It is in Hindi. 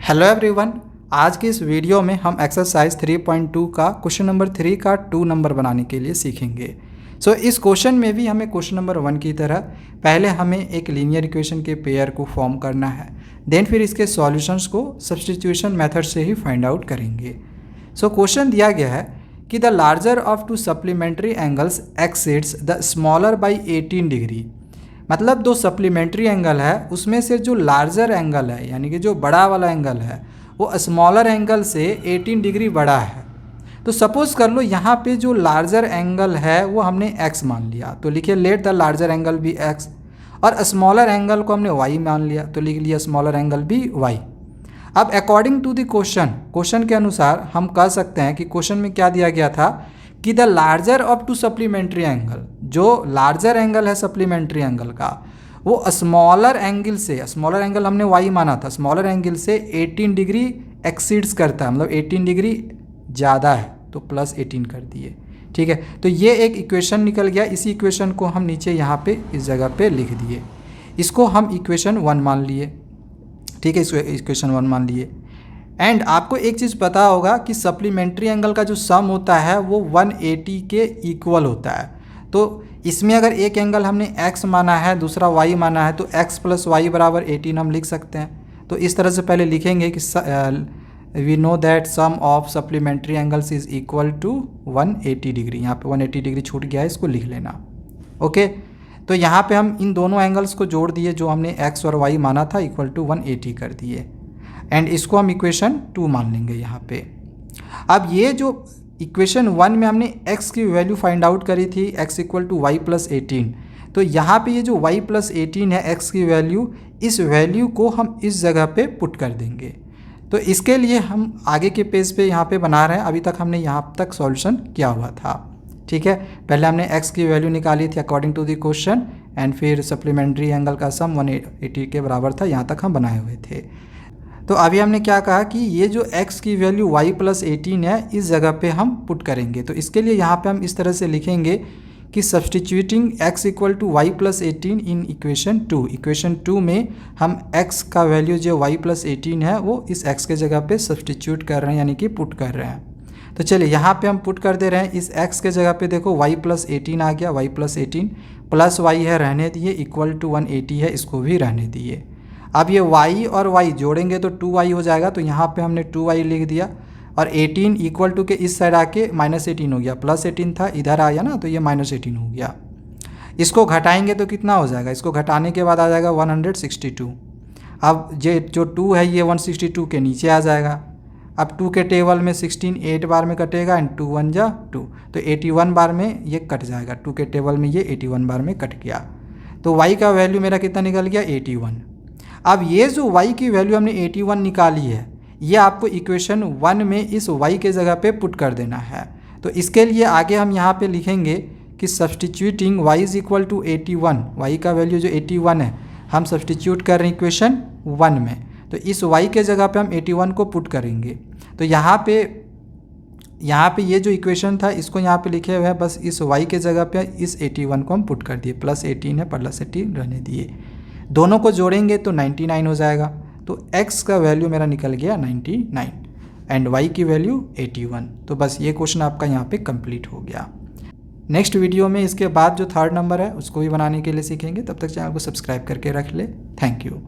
हेलो एवरीवन, आज की इस वीडियो में हम एक्सरसाइज 3.2 का क्वेश्चन नंबर 3 का 2 नंबर बनाने के लिए सीखेंगे। इस क्वेश्चन में भी हमें क्वेश्चन नंबर 1 की तरह पहले हमें एक लीनियर इक्वेशन के पेयर को फॉर्म करना है, देन फिर इसके सॉल्यूशंस को सब्स्टिट्यूशन मेथड से ही फाइंड आउट करेंगे। क्वेश्चन दिया गया है कि the larger of to supplementary angles exceeds the smaller by 18 degree. मतलब दो सप्लीमेंट्री एंगल है, उसमें से जो लार्जर एंगल है यानी कि जो बड़ा वाला एंगल है वो स्मॉलर एंगल से 18 डिग्री बड़ा है। तो सपोज कर लो यहाँ पे जो लार्जर एंगल है वो हमने x मान लिया, तो लिखिए लेट द लार्जर एंगल भी x, और स्मॉलर एंगल को हमने y मान लिया, तो लिख लिया स्मॉलर एंगल भी y। अब अकॉर्डिंग टू द क्वेश्चन के अनुसार हम कह सकते हैं कि क्वेश्चन में क्या दिया गया था कि the larger of to supplementary angle, जो लार्जर एंगल है सप्लीमेंट्री एंगल का वो स्मॉलर एंगल से, स्मॉलर एंगल हमने y माना था, स्मॉलर एंगल से 18 डिग्री एक्सीड्स करता है, मतलब 18 डिग्री ज़्यादा है तो प्लस 18 कर दिए। ठीक है, तो ये एक इक्वेशन निकल गया। इसी इक्वेशन को हम नीचे यहाँ पे इस जगह पे लिख दिए, इसको हम इक्वेशन 1 मान लिए। ठीक है, इसको इक्वेशन 1 मान लिए। एंड आपको एक चीज़ पता होगा कि सप्लीमेंट्री एंगल का जो सम होता है वो 180 के इक्वल होता है। तो इसमें अगर एक एंगल हमने x माना है, दूसरा y माना है, तो x प्लस वाई बराबर 18 हम लिख सकते हैं। तो इस तरह से पहले लिखेंगे कि we know that sum of supplementary angles is equal to 180 degree. यहाँ पे 180 डिग्री छूट गया है, इसको लिख लेना। ओके, तो यहाँ पे हम इन दोनों एंगल्स को जोड़ दिए, जो हमने x और y माना था इक्वल टू 180 कर दिए, एंड इसको हम इक्वेशन 2 मान लेंगे यहाँ पे। अब ये जो इक्वेशन 1 में हमने x की वैल्यू फाइंड आउट करी थी, x equal to y plus 18, तो यहाँ पे ये जो y प्लस 18 है x की वैल्यू, इस वैल्यू को हम इस जगह पे पुट कर देंगे। तो इसके लिए हम आगे के पेज पे यहाँ पे बना रहे हैं, अभी तक हमने यहाँ तक सॉल्यूशन किया हुआ था। ठीक है, पहले हमने x की वैल्यू निकाली थी according to the question, and फिर सप्लीमेंट्री एंगल का सम 180 के बराबर था, यहाँ तक हम बनाए हुए थे। तो अभी हमने क्या कहा कि ये जो x की वैल्यू y प्लस 18 है, इस जगह पे हम पुट करेंगे। तो इसके लिए यहाँ पे हम इस तरह से लिखेंगे कि substituting x equal to y plus 18 in equation 2। Equation 2 में हम x का वैल्यू जो y प्लस 18 है वो इस x के जगह पे सब्सटीट्यूट कर रहे हैं, यानी कि पुट कर रहे हैं। तो चलिए यहाँ पे हम पुट कर दे रहे हैं, इस x के जगह पे देखो y प्लस 18 आ गया, y प्लस 18 प्लस y है रहने दिए, इक्वल टू 180 है, इसको भी रहने दिए। अब ये y और y जोड़ेंगे तो 2y हो जाएगा, तो यहाँ पे हमने 2y लिख दिया, और 18 इक्वल टू के इस साइड आके माइनस 18 हो गया, प्लस 18 था इधर आया ना, तो ये माइनस 18 हो गया। इसको घटाएंगे तो कितना हो जाएगा, इसको घटाने के बाद आ जाएगा 162। अब ये जो 2 है ये 162 के नीचे आ जाएगा। अब 2 के टेबल में 16 8 बार में कटेगा, एंड 2 1 जा 2, तो 81 बार में ये कट जाएगा। 2 के टेबल में ये 81 बार में कट गया, तो y का वैल्यू मेरा कितना निकल गया, 81। अब ये जो y की वैल्यू हमने 81 निकाली है, ये आपको इक्वेशन 1 में इस y के जगह पे पुट कर देना है। तो इसके लिए आगे हम यहाँ पे लिखेंगे कि substituting y is equal to 81, y का वैल्यू जो 81 है हम सब्सटीट्यूट कर रहे हैं इक्वेशन 1 में, तो इस y के जगह पे हम 81 को पुट करेंगे। तो यहाँ पे ये जो इक्वेशन था इसको यहाँ पे लिखे हुए हैं, बस इस y के जगह पे इस 81 को हम पुट कर दिए, प्लस 18 है प्लस 18 रहने दिए, दोनों को जोड़ेंगे तो 99 हो जाएगा। तो x का वैल्यू मेरा निकल गया 99 एंड y की वैल्यू 81। तो बस ये क्वेश्चन आपका यहाँ पे कंप्लीट हो गया। नेक्स्ट वीडियो में इसके बाद जो 3rd नंबर है उसको भी बनाने के लिए सीखेंगे। तब तक चैनल को सब्सक्राइब करके रख ले। Thank you.